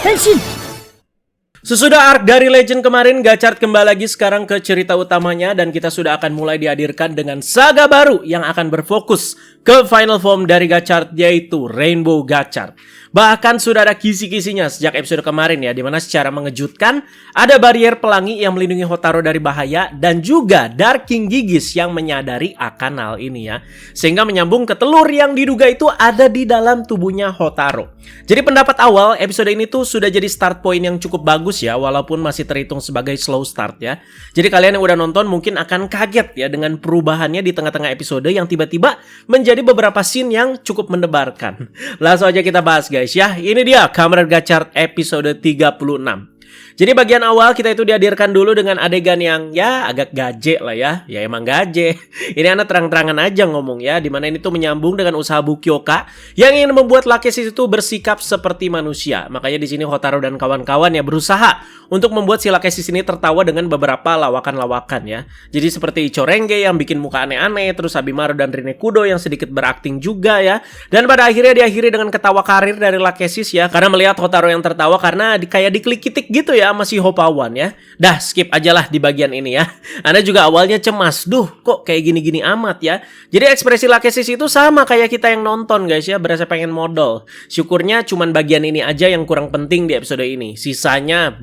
Henshin! Sesudah arc dari Legend kemarin, Gachard kembali lagi sekarang ke cerita utamanya dan kita sudah akan mulai dihadirkan dengan saga baru yang akan berfokus ke final form dari Gachard, yaitu Rainbow Gachard. Bahkan sudah ada kisi-kisinya sejak episode kemarin ya, dimana secara mengejutkan ada barrier pelangi yang melindungi Hotaru dari bahaya dan juga Dark King Gigis yang menyadari akan hal ini ya, sehingga menyambung ke telur yang diduga itu ada di dalam tubuhnya Hotaru. Jadi pendapat awal episode ini tuh sudah jadi start point yang cukup bagus ya, walaupun masih terhitung sebagai slow start ya. Jadi kalian yang udah nonton mungkin akan kaget ya dengan perubahannya di tengah-tengah episode yang tiba-tiba menjadi beberapa scene yang cukup mendebarkan. Langsung aja kita bahas guys ya. Ini dia Kamen Rider Gachard episode 36. Jadi bagian awal kita itu dihadirkan dulu dengan adegan yang ya agak gaje lah ya. Ya emang gaje. Ini anak terang-terangan aja ngomong ya, dimana ini tuh menyambung dengan usaha Bukioka yang ingin membuat Lachesis itu bersikap seperti manusia. Makanya di sini Hotaru dan kawan-kawan ya berusaha untuk membuat si Lachesis ini tertawa dengan beberapa lawakan-lawakan ya. Jadi seperti Ichorenge yang bikin muka aneh-aneh, terus Abimaru dan Rinekudo yang sedikit berakting juga ya. Dan pada akhirnya diakhiri dengan ketawa karir dari Lachesis ya, karena melihat Hotaru yang tertawa karena kayak diklik-kitik gitu ya sama si Hopawan ya. Dah skip aja lah di bagian ini ya. Anda juga awalnya cemas, duh kok kayak gini-gini amat ya. Jadi ekspresi Lachesis itu sama kayak kita yang nonton guys ya, berasa pengen modal. Syukurnya cuman bagian ini aja yang kurang penting di episode ini. Sisanya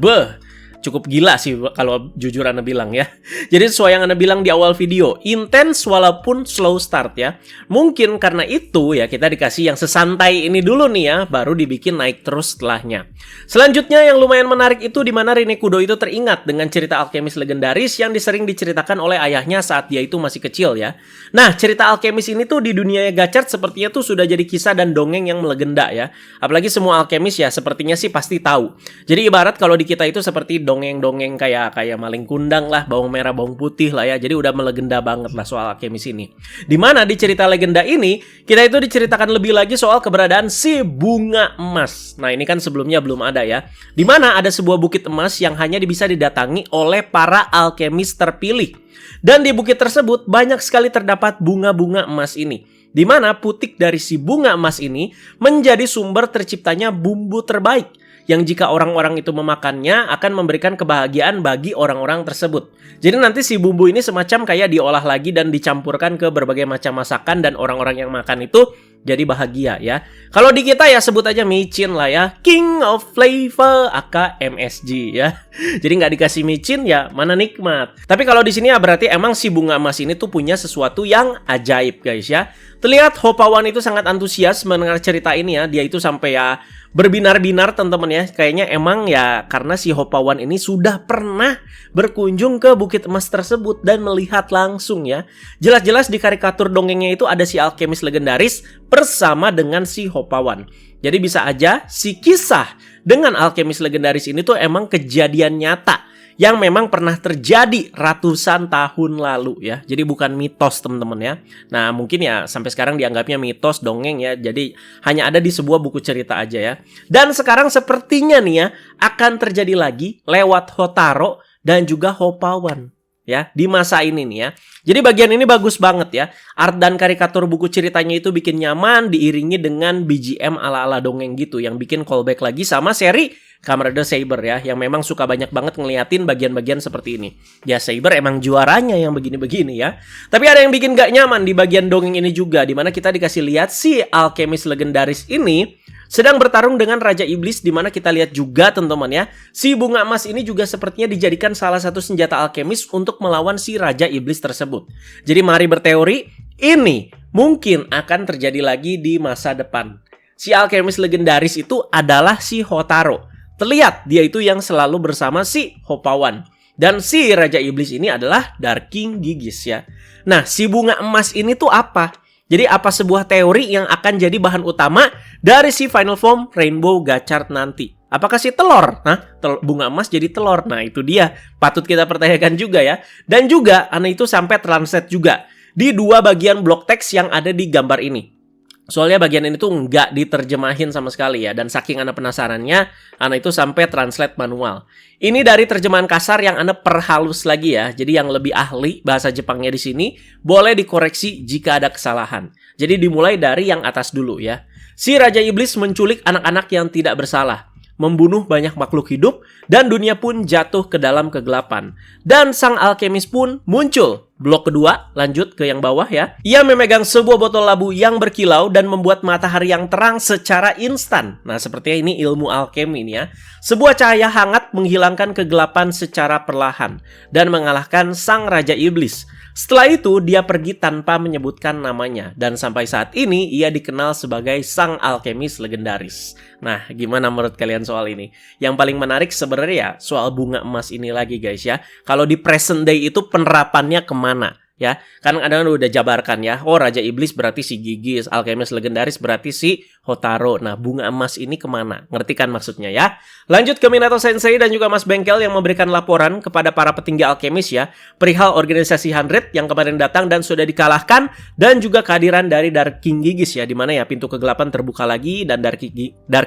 cukup gila sih kalau jujur Anda bilang ya. Jadi sesuai yang Anda bilang di awal video, intens walaupun slow start ya. Mungkin karena itu ya kita dikasih yang sesantai ini dulu nih ya, baru dibikin naik terus setelahnya. Selanjutnya yang lumayan menarik itu dimana Rinekudo itu teringat dengan cerita alkemis legendaris yang sering diceritakan oleh ayahnya saat dia itu masih kecil ya. Nah cerita alkemis ini tuh di dunia Gachard sepertinya tuh sudah jadi kisah dan dongeng yang melegenda ya. Apalagi semua alkemis ya sepertinya sih pasti tahu. Jadi ibarat kalau di kita itu seperti dongeng-dongeng kayak maling kundang lah, bawang merah, bawang putih lah ya. Jadi udah melegenda banget lah soal alkemis ini. Dimana di cerita legenda ini, kita itu diceritakan lebih lagi soal keberadaan si bunga emas. Nah ini kan sebelumnya belum ada ya. Dimana ada sebuah bukit emas yang hanya bisa didatangi oleh para alkemis terpilih. Dan di bukit tersebut banyak sekali terdapat bunga-bunga emas ini. Dimana putik dari si bunga emas ini menjadi sumber terciptanya bumbu terbaik yang jika orang-orang itu memakannya akan memberikan kebahagiaan bagi orang-orang tersebut. Jadi nanti si bumbu ini semacam kayak diolah lagi dan dicampurkan ke berbagai macam masakan dan orang-orang yang makan itu jadi bahagia ya. Kalau di kita ya sebut aja micin lah ya, King of Flavor aka MSG ya. Jadi nggak dikasih micin ya mana nikmat. Tapi kalau di sini ya berarti emang si bunga emas ini tuh punya sesuatu yang ajaib guys ya. Terlihat Hopawan itu sangat antusias mendengar cerita ini ya. Dia itu sampai ya berbinar-binar teman-teman ya. Kayaknya emang ya karena si Hopawan ini sudah pernah berkunjung ke bukit emas tersebut dan melihat langsung ya. Jelas-jelas di karikatur dongengnya itu ada si alkemis legendaris bersama dengan si Hopawan. Jadi bisa aja si kisah dengan alkemis legendaris ini tuh emang kejadian nyata yang memang pernah terjadi ratusan tahun lalu ya. Jadi bukan mitos teman-teman ya. Nah mungkin ya sampai sekarang dianggapnya mitos, dongeng ya. Jadi hanya ada di sebuah buku cerita aja ya. Dan sekarang sepertinya nih ya akan terjadi lagi lewat Hotaru dan juga Hopawan ya di masa ini nih ya. Jadi bagian ini bagus banget ya. Art dan karikatur buku ceritanya itu bikin nyaman, diiringi dengan BGM ala-ala dongeng gitu yang bikin callback lagi sama seri Kamen Rider Saber ya, yang memang suka banyak banget ngeliatin bagian-bagian seperti ini. Ya Saber emang juaranya yang begini-begini ya. Tapi ada yang bikin gak nyaman di bagian dongeng ini juga, dimana kita dikasih lihat si alkemis legendaris ini sedang bertarung dengan Raja Iblis, dimana kita lihat juga teman-teman ya, si bunga emas ini juga sepertinya dijadikan salah satu senjata alkemis untuk melawan si Raja Iblis tersebut. Jadi mari berteori, ini mungkin akan terjadi lagi di masa depan. Si alkemis legendaris itu adalah si Hotaru. Terlihat dia itu yang selalu bersama si Hopawan. Dan si Raja Iblis ini adalah Dark King Gigis ya. Nah si bunga emas ini tuh apa? Jadi apa sebuah teori yang akan jadi bahan utama dari si final form Rainbow Gachard nanti? Apakah si telur? Bunga emas jadi telur. Nah itu dia. Patut kita pertanyakan juga ya. Dan juga Ana itu sampai translate juga di dua bagian blok teks yang ada di gambar ini. Soalnya bagian ini tuh nggak diterjemahin sama sekali ya. Dan saking Ana penasarannya, Ana itu sampai translate manual. Ini dari terjemahan kasar yang Ana perhalus lagi ya. Jadi yang lebih ahli bahasa Jepangnya di sini boleh dikoreksi jika ada kesalahan. Jadi dimulai dari yang atas dulu ya. Si Raja Iblis menculik anak-anak yang tidak bersalah. membunuh banyak makhluk hidup, dan dunia pun jatuh ke dalam kegelapan. Dan sang alkemis pun muncul. Blok kedua, lanjut ke yang bawah ya. Ia memegang sebuah botol labu yang berkilau dan membuat matahari yang terang secara instan. Nah, sepertinya ini ilmu alkemi ini ya. Sebuah cahaya hangat menghilangkan kegelapan secara perlahan dan mengalahkan sang Raja Iblis. Setelah itu, dia pergi tanpa menyebutkan namanya. Dan sampai saat ini, ia dikenal sebagai sang alkemis legendaris. Nah, gimana menurut kalian soal ini? Yang paling menarik sebenarnya ya, soal bunga emas ini lagi guys ya. Kalau di present day itu penerapannya kemana? Ya, kan kadang udah jabarkan ya. Oh, Raja Iblis berarti si Gigis, alkemis legendaris berarti si Hotaro. Nah, bunga emas ini kemana? Ngerti kan maksudnya ya? Lanjut ke Minato Sensei dan juga Mas Bengkel yang memberikan laporan kepada para petinggi alkemis ya, perihal organisasi 100 yang kemarin datang dan sudah dikalahkan, dan juga kehadiran dari Dark King Gigis ya, dimana ya pintu kegelapan terbuka lagi dan Dark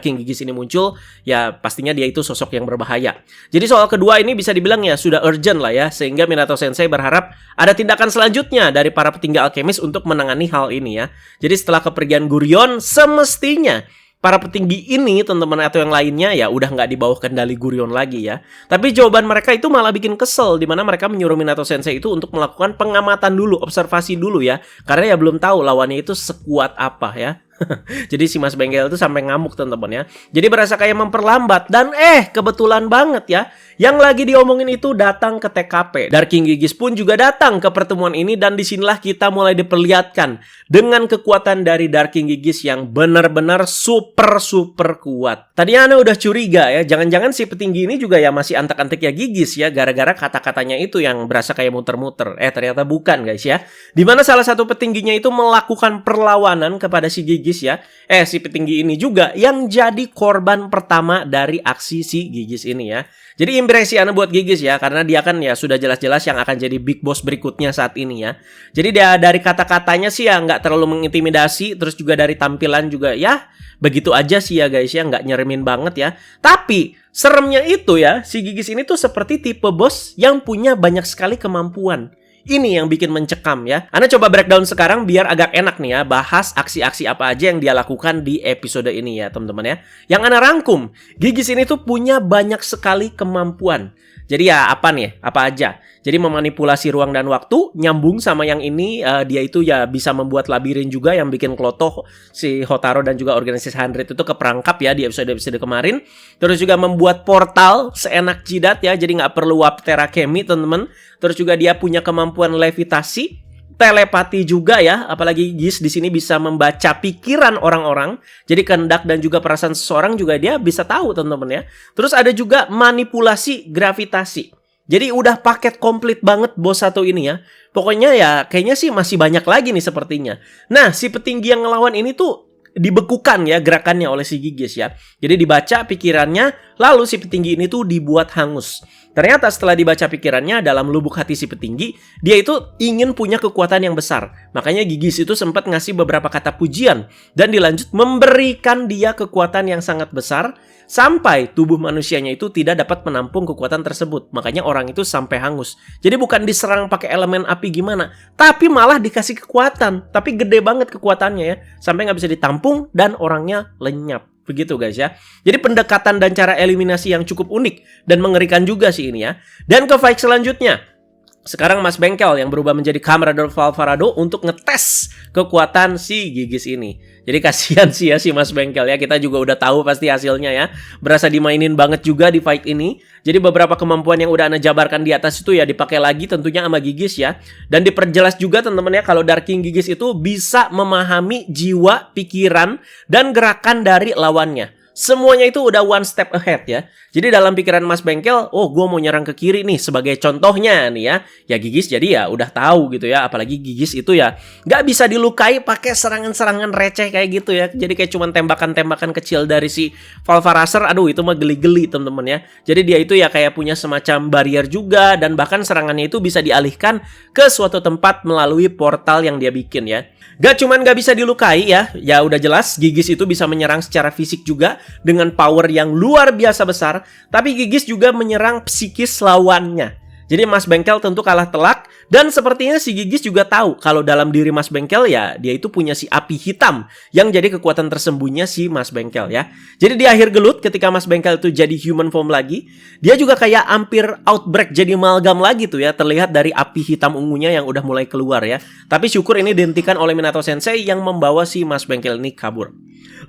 King Gigis ini muncul. Ya, pastinya dia itu sosok yang berbahaya. Jadi soal kedua ini bisa dibilang ya sudah urgent lah ya, sehingga Minato Sensei berharap ada tindakan selanjutnya dari para petinggi alkemis untuk menangani hal ini ya. Jadi setelah kepergian Gurion, semestinya para petinggi ini, teman-teman atau yang lainnya ya udah nggak di bawah kendali Gurion lagi ya. Tapi jawaban mereka itu malah bikin kesel, di mana mereka menyuruh Minato Sensei itu untuk melakukan pengamatan dulu, observasi dulu ya. Karena ya belum tahu lawannya itu sekuat apa ya. Jadi si Mas Bengkel itu sampai ngamuk teman-teman ya. Jadi berasa kayak memperlambat. Dan kebetulan banget ya, yang lagi diomongin itu datang ke TKP. Dark King Gigis pun juga datang ke pertemuan ini. Dan disinilah kita mulai diperlihatkan dengan kekuatan dari Dark King Gigis yang benar-benar super kuat. Tadinya Ana udah curiga ya, jangan-jangan si petinggi ini juga ya masih antek-antek ya Gigis ya, gara-gara kata-katanya itu yang berasa kayak muter-muter. Ternyata bukan guys ya. Dimana salah satu petingginya itu melakukan perlawanan kepada si Gigis ya. Si petinggi ini juga yang jadi korban pertama dari aksi si Gigis ini ya. Jadi impresi Ana buat Gigis ya, karena dia kan ya sudah jelas-jelas yang akan jadi big boss berikutnya saat ini ya. Jadi dia dari kata-katanya sih ya nggak terlalu mengintimidasi, terus juga dari tampilan juga ya begitu aja sih ya guys ya, nggak nyeremin banget ya. Tapi seremnya itu ya, si Gigis ini tuh seperti tipe bos yang punya banyak sekali kemampuan. Ini yang bikin mencekam ya. Ana coba breakdown sekarang biar agak enak nih ya, bahas aksi-aksi apa aja yang dia lakukan di episode ini ya teman-teman ya. Yang Ana rangkum, Gigis ini tuh punya banyak sekali kemampuan. Jadi ya apa nih? Apa aja? Jadi memanipulasi ruang dan waktu, nyambung sama yang ini, dia itu ya bisa membuat labirin juga yang bikin kloto si Hotaro dan juga organisasi 100 itu keperangkap ya di episode-episode kemarin. Terus juga membuat portal seenak jidat ya, jadi nggak perlu warp terakemi teman-teman. Terus juga dia punya kemampuan levitasi, telepati juga ya, apalagi Gigis di sini bisa membaca pikiran orang-orang. Jadi kehendak dan juga perasaan seseorang juga dia bisa tahu teman-teman ya. Terus ada juga manipulasi gravitasi. Jadi udah paket komplit banget bos satu ini ya. Pokoknya ya kayaknya sih masih banyak lagi nih sepertinya. Nah, si petinggi yang ngelawan ini tuh dibekukan ya gerakannya oleh si Gigis ya. Jadi dibaca pikirannya, lalu si petinggi ini tuh dibuat hangus. Ternyata setelah dibaca pikirannya, dalam lubuk hati si petinggi, dia itu ingin punya kekuatan yang besar. Makanya Gigis itu sempat ngasih beberapa kata pujian dan dilanjut memberikan dia kekuatan yang sangat besar sampai tubuh manusianya itu tidak dapat menampung kekuatan tersebut. Makanya orang itu sampai hangus. Jadi bukan diserang pakai elemen api gimana, tapi malah dikasih kekuatan. Tapi gede banget kekuatannya ya, sampai nggak bisa ditampung dan orangnya lenyap. Begitu guys ya. Jadi pendekatan dan cara eliminasi yang cukup unik dan mengerikan juga sih ini ya. Dan ke fight selanjutnya. Sekarang Mas Bengkel yang berubah menjadi Camrador Valvarado untuk ngetes kekuatan si Gigis ini. Jadi kasihan sih ya si Mas Bengkel ya. Kita juga udah tahu pasti hasilnya ya. Berasa dimainin banget juga di fight ini. Jadi beberapa kemampuan yang udah Ana jabarkan di atas itu ya dipakai lagi tentunya sama Gigis ya. Dan diperjelas juga teman-teman ya, kalau Dark King Gigis itu bisa memahami jiwa, pikiran, dan gerakan dari lawannya. Semuanya itu udah one step ahead ya. Jadi dalam pikiran Mas Bengkel, oh gue mau nyerang ke kiri nih sebagai contohnya nih ya. Ya Gigis jadi ya udah tahu gitu ya. Apalagi Gigis itu ya gak bisa dilukai pakai serangan-serangan receh kayak gitu ya. Jadi kayak cuman tembakan-tembakan kecil dari si Valvaracer. Aduh itu mah geli-geli temen-temen ya. Jadi dia itu ya kayak punya semacam barrier juga. Dan bahkan serangannya itu bisa dialihkan ke suatu tempat melalui portal yang dia bikin ya. Gak cuman gak bisa dilukai ya. Ya udah jelas Gigis itu bisa menyerang secara fisik juga dengan power yang luar biasa besar, tapi Gigis juga menyerang psikis lawannya. Jadi Mas Bengkel tentu kalah telak Dan sepertinya si Gigis juga tahu kalau dalam diri Mas Bengkel ya dia itu punya si api hitam yang jadi kekuatan tersembunyinya si Mas Bengkel ya. Jadi di akhir gelut ketika Mas Bengkel itu jadi human form lagi, dia juga kayak hampir outbreak jadi amalgam lagi tuh ya, terlihat dari api hitam ungunya yang udah mulai keluar ya. Tapi syukur ini dihentikan oleh Minato Sensei yang membawa si Mas Bengkel ini kabur.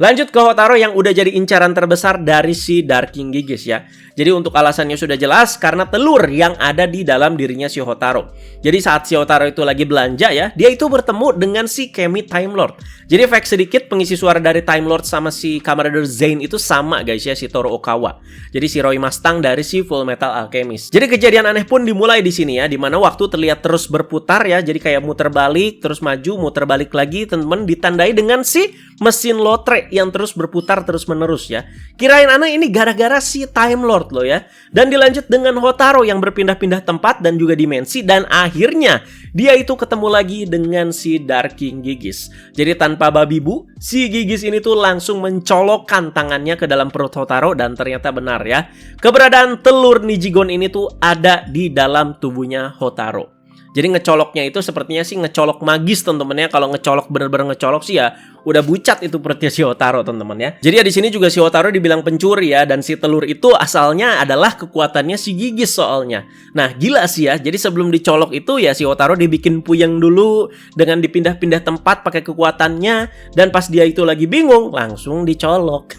Lanjut ke Hotaru yang udah jadi incaran terbesar dari si Dark King Gigis ya. Jadi untuk alasannya sudah jelas, karena telur yang ada di dalam dirinya si Hotaru. Jadi saat si Hotaru itu lagi belanja ya, dia itu bertemu dengan si Kemi Time Lord. Jadi fact sedikit, pengisi suara dari Time Lord sama si Kamen Rider Zane itu sama guys ya, si Toru Okawa. Jadi si Roy Mustang dari si Full Metal Alchemist. Jadi kejadian aneh pun dimulai di sini ya, dimana waktu terlihat terus berputar ya, jadi kayak muter balik, terus maju, muter balik lagi, teman-teman, ditandai dengan si mesin lotre yang terus berputar terus menerus ya. Kirain aneh ini gara-gara si Time Lord loh ya. Dan dilanjut dengan Hotaru yang berpindah-pindah tempat dan juga dimensi, dan akhirnya dia itu ketemu lagi dengan si Dark King Gigis. Jadi tanpa babi bu, si Gigis ini tuh langsung mencolokkan tangannya ke dalam perut Hotaru, dan ternyata benar ya, keberadaan telur Nijigon ini tuh ada di dalam tubuhnya Hotaru. Jadi ngecoloknya itu sepertinya sih ngecolok magis teman-teman ya. Kalau ngecolok bener-bener ngecolok sih ya udah bucat itu perutnya si Hotaru teman-teman ya. Jadi ya di sini juga si Hotaru dibilang pencuri ya, dan si telur itu asalnya adalah kekuatannya si Gigis soalnya. Nah gila sih ya. Jadi sebelum dicolok itu ya si Hotaru dibikin puyeng dulu dengan dipindah-pindah tempat pakai kekuatannya, dan pas dia itu lagi bingung langsung dicolok.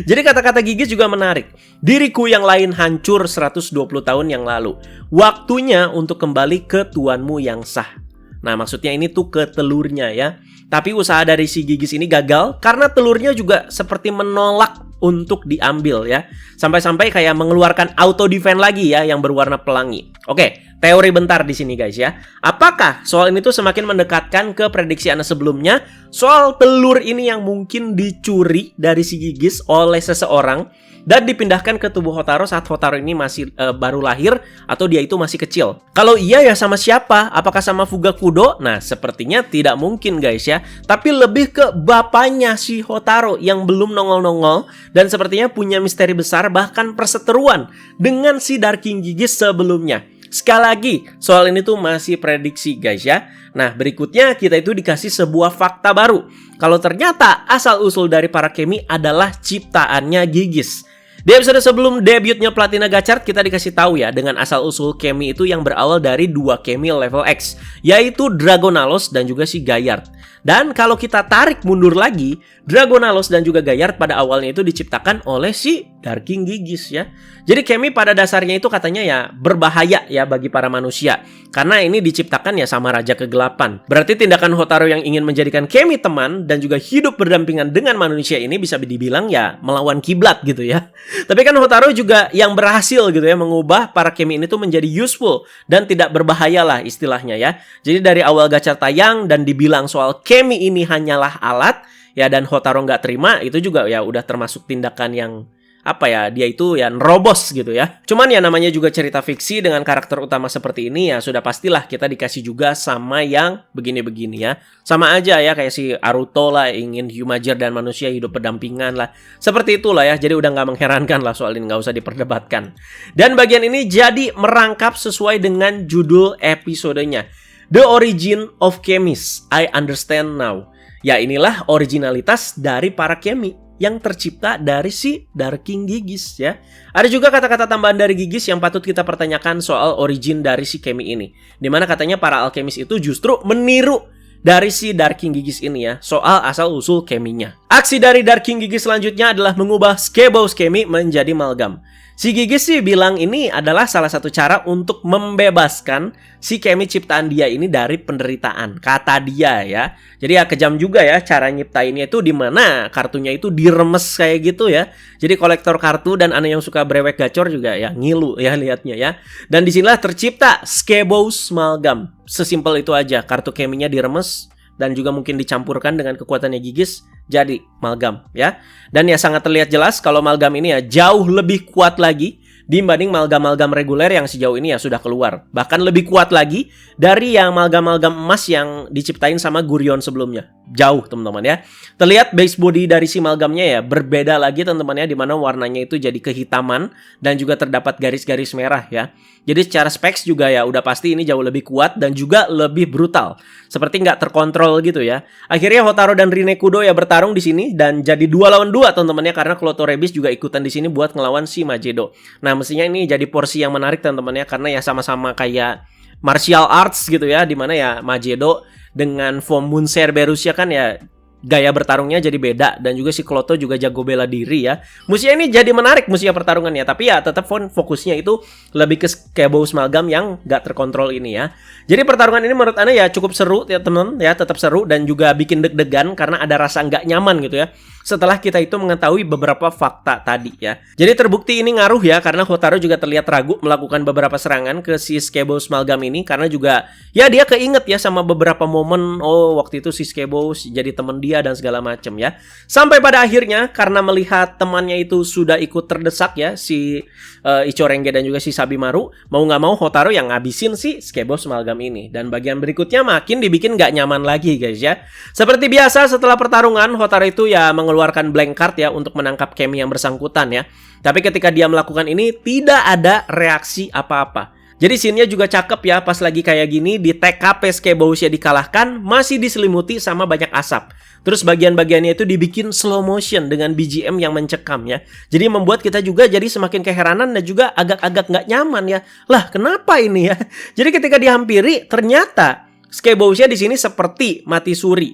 Jadi kata-kata Gigis juga menarik. Diriku yang lain hancur 120 tahun yang lalu. Waktunya untuk kembali ke tuanmu yang sah. Nah maksudnya ini tuh ke telurnya ya. Tapi usaha dari si Gigis ini gagal karena telurnya juga seperti menolak untuk diambil ya. Sampai-sampai kayak mengeluarkan auto defense lagi ya yang berwarna pelangi. Oke, teori bentar di sini guys ya. Apakah soal ini tuh semakin mendekatkan ke prediksi Ana sebelumnya soal telur ini yang mungkin dicuri dari si Gigis oleh seseorang dan dipindahkan ke tubuh Hotaru saat Hotaru ini masih baru lahir atau dia itu masih kecil? Kalau iya ya sama siapa? Apakah sama Fugakudo? Nah sepertinya tidak mungkin guys ya. Tapi lebih ke bapaknya si Hotaru yang belum nongol-nongol dan sepertinya punya misteri besar, bahkan perseteruan dengan si Dark King Gigis sebelumnya. Sekali lagi, soal ini tuh masih prediksi guys ya. Nah berikutnya kita itu dikasih sebuah fakta baru. Kalau ternyata asal-usul dari para Kemi adalah ciptaannya Gigis. Di episode sebelum debutnya Platina Gachard kita dikasih tahu ya dengan asal-usul Kemi itu yang berawal dari dua Kemi level X, yaitu Dragonalos dan juga si Gayard. Dan kalau kita tarik mundur lagi, Dragonalos dan juga Gayard pada awalnya itu diciptakan oleh si Dark King Gigis ya. Jadi Kemi pada dasarnya itu katanya ya berbahaya ya bagi para manusia, karena ini diciptakan ya sama Raja Kegelapan. Berarti tindakan Hotaru yang ingin menjadikan Kemi teman dan juga hidup berdampingan dengan manusia ini bisa dibilang ya melawan kiblat gitu ya. Tapi kan Hotaru juga yang berhasil gitu ya mengubah para Kemi ini tuh menjadi useful dan tidak berbahaya lah istilahnya ya. Jadi dari awal Gachard tayang dan dibilang soal Kemi ini hanyalah alat ya, dan Hotaru nggak terima, itu juga ya udah termasuk tindakan yang apa ya, dia itu ya nerobos gitu ya. Cuman ya namanya juga cerita fiksi dengan karakter utama seperti ini ya sudah pastilah kita dikasih juga sama yang begini-begini ya. Sama aja ya kayak si Aruto lah, ingin Hyumager dan manusia hidup berdampingan lah. Seperti itulah ya, jadi udah nggak mengherankan lah soal ini, nggak usah diperdebatkan. Dan bagian ini jadi merangkap sesuai dengan judul episodenya, The Origin of Chemis, I Understand Now. Ya inilah originalitas dari para Kemi yang tercipta dari si Dark King Gigis ya. Ada juga kata-kata tambahan dari Gigis yang patut kita pertanyakan soal origin dari si Kemi ini, dimana katanya para alkemis itu justru meniru dari si Dark King Gigis ini ya, soal asal-usul Keminya. Aksi dari Dark King Gigis selanjutnya adalah mengubah Skebows Kemi menjadi Malgam. Si Gigis sih bilang ini adalah salah satu cara untuk membebaskan si Kemi ciptaan dia ini dari penderitaan, kata dia ya. Jadi ya kejam juga ya cara nyiptainnya itu, dimana kartunya itu diremes kayak gitu ya. Jadi kolektor kartu dan aneh yang suka brewek gacor juga ya ngilu ya liatnya ya. Dan disinilah tercipta Skebows Malgam. Sesimpel itu aja, kartu Keminya diremes dan juga mungkin dicampurkan dengan kekuatannya Gigis jadi Malgam ya. Dan ya sangat terlihat jelas kalau Malgam ini ya jauh lebih kuat lagi dibanding malgam-malgam reguler yang sejauh ini ya sudah keluar. Bahkan lebih kuat lagi dari yang malgam-malgam emas yang diciptain sama Gurion sebelumnya. Jauh teman-teman ya. Terlihat base body dari si malgamnya ya berbeda lagi teman-teman ya, di mana warnanya itu jadi kehitaman dan juga terdapat garis-garis merah ya. Jadi secara specs juga ya udah pasti ini jauh lebih kuat dan juga lebih brutal. Seperti nggak terkontrol gitu ya. Akhirnya Hotaru dan Rinekudo ya bertarung di sini dan jadi 2 lawan 2 teman-teman ya, karena Kloto Rebis juga ikutan di sini buat ngelawan si Magedo. Nah, mestinya ini jadi porsi yang menarik teman-teman ya, karena ya sama-sama kayak martial arts gitu ya, dimana ya Magedo dengan form Moon Cerberus ya kan ya gaya bertarungnya jadi beda, dan juga si Kloto juga jago bela diri ya. Musuhnya ini jadi menarik musuhnya pertarungannya, tapi ya tetap fokusnya itu lebih ke Scabows Malgam yang gak terkontrol ini ya. Jadi pertarungan ini menurut Anda ya cukup seru ya teman, ya tetap seru dan juga bikin deg-degan karena ada rasa nggak nyaman gitu ya. Setelah kita itu mengetahui beberapa fakta tadi ya. Jadi terbukti ini ngaruh ya, karena Hotaru juga terlihat ragu melakukan beberapa serangan ke si Scabows Malgam ini, karena juga ya dia keinget ya sama beberapa momen, oh waktu itu si Scabows jadi teman dia dan segala macam ya. Sampai pada akhirnya karena melihat temannya itu sudah ikut terdesak ya, si Ichorenge dan juga si Sabimaru, mau nggak mau Hotaru yang ngabisin si Scabows Malgam ini. Dan bagian berikutnya makin dibikin nggak nyaman lagi guys ya. Seperti biasa setelah pertarungan, Hotaru itu ya mengeluarkan blank card ya untuk menangkap Kemi yang bersangkutan ya. Tapi ketika dia melakukan ini tidak ada reaksi apa-apa. Jadi scene-nya juga cakep ya, pas lagi kayak gini di TKP Scabows ya dikalahkan, masih diselimuti sama banyak asap. Terus bagian-bagiannya itu dibikin slow motion dengan BGM yang mencekam ya. Jadi membuat kita juga jadi semakin keheranan dan juga agak-agak nggak nyaman ya. Lah kenapa ini ya? Jadi ketika dihampiri ternyata Scabows-nya di sini seperti mati suri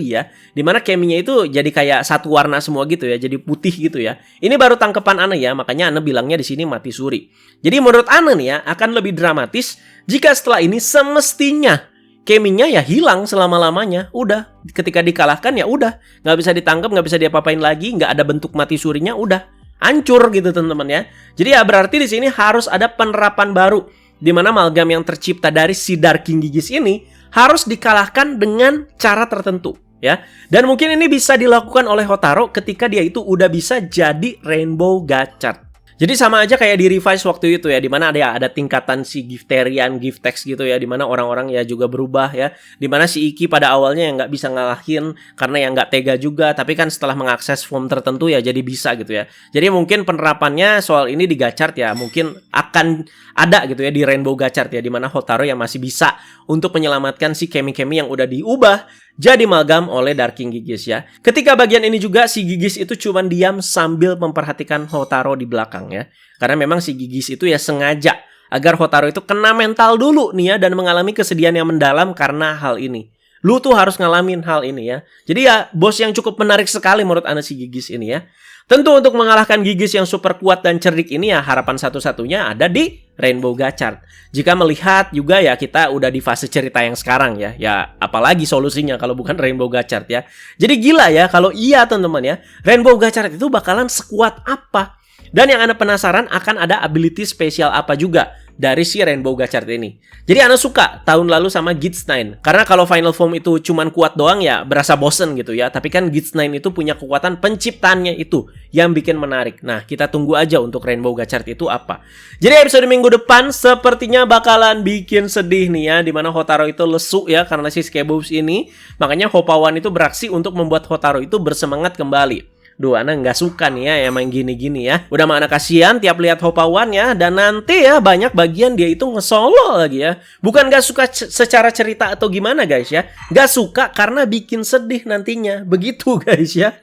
ya, dimana Keminya itu jadi kayak satu warna semua gitu ya, jadi putih gitu ya. Ini baru tangkepan Ana ya, makanya Ana bilangnya di sini mati suri. Jadi menurut Ana nih ya, akan lebih dramatis jika setelah ini semestinya Keminya ya hilang selama-lamanya. Udah, ketika dikalahkan ya udah, nggak bisa ditangkap, nggak bisa diapa-apain lagi, nggak ada bentuk mati surinya, udah hancur gitu teman-teman ya. Jadi ya berarti di sini harus ada penerapan baru, di mana Malgam yang tercipta dari si Darking Gigis ini harus dikalahkan dengan cara tertentu ya. Dan mungkin ini bisa dilakukan oleh Hotaru ketika dia itu udah bisa jadi Rainbow Gachard. Jadi sama aja kayak di revise waktu itu ya, dimana ada tingkatan si Gifterian, Giftex gitu ya, dimana orang-orang ya juga berubah ya, dimana si Iki pada awalnya yang nggak bisa ngalahin karena yang nggak tega juga, tapi kan setelah mengakses form tertentu ya jadi bisa gitu ya. Jadi mungkin penerapannya soal ini di Gachard ya mungkin akan ada gitu ya di Rainbow Gachard ya, dimana Hotaru yang masih bisa untuk menyelamatkan si Kemi-Kemi yang udah diubah jadi Malgam oleh Darking Gigis ya. Ketika bagian ini juga si Gigis itu cuma diam sambil memperhatikan Hotaru di belakang ya. Karena memang si Gigis itu ya sengaja agar Hotaru itu kena mental dulu nih ya, dan mengalami kesedihan yang mendalam karena hal ini. Lu tuh harus ngalamin hal ini ya. Jadi ya bos yang cukup menarik sekali menurut Ana si Gigis ini ya. Tentu untuk mengalahkan Gigis yang super kuat dan cerdik ini ya harapan satu-satunya ada di Rainbow Gachard. Jika melihat juga ya kita udah di fase cerita yang sekarang ya. Ya apalagi solusinya kalau bukan Rainbow Gachard ya. Jadi gila ya kalau iya teman-teman ya. Rainbow Gachard itu bakalan sekuat apa? Dan yang Anda penasaran akan ada ability spesial apa juga dari si Rainbow Gachard ini. Jadi Ana suka tahun lalu sama Gitz-9. Karena kalau final form itu cuman kuat doang ya berasa bosen gitu ya. Tapi kan Gitz-9 itu punya kekuatan penciptaannya itu yang bikin menarik. Nah kita tunggu aja untuk Rainbow Gachard itu apa. Jadi episode minggu depan sepertinya bakalan bikin sedih nih ya, dimana Hotaru itu lesu ya karena si Scabows ini. Makanya Hoppawan itu beraksi untuk membuat Hotaru itu bersemangat kembali. Duh, Ana nggak suka nih ya emang gini-gini ya. Udah mah Ana kasihan tiap lihat Hoppawan ya. Dan nanti ya banyak bagian dia itu nge-solo lagi ya. Bukan nggak suka secara cerita atau gimana guys ya. Nggak suka karena bikin sedih nantinya. Begitu guys ya.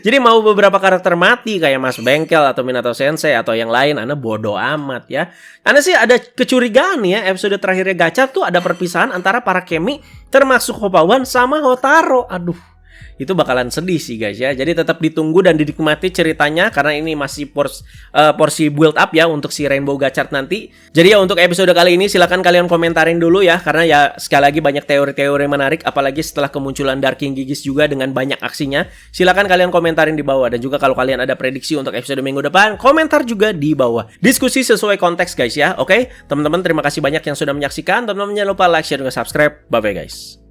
Jadi mau beberapa karakter mati kayak Mas Bengkel atau Minato Sensei atau yang lain, Ana bodo amat ya. Ana sih ada kecurigaan ya, episode terakhirnya Gachard tuh ada perpisahan antara para Kemi termasuk Hoppawan sama Hotaru. Aduh, itu bakalan sedih sih guys ya. Jadi tetap ditunggu dan dinikmati ceritanya karena ini masih porsi build up ya untuk si Rainbow Gachard nanti. Jadi ya untuk episode kali ini silakan kalian komentarin dulu ya, karena ya sekali lagi banyak teori-teori menarik apalagi setelah kemunculan Darking Gigis juga dengan banyak aksinya. Silakan kalian komentarin di bawah, dan juga kalau kalian ada prediksi untuk episode minggu depan, komentar juga di bawah. Diskusi sesuai konteks guys ya. Oke, teman-teman terima kasih banyak yang sudah menyaksikan. Teman-teman jangan lupa like, share, dan subscribe. Bye bye guys.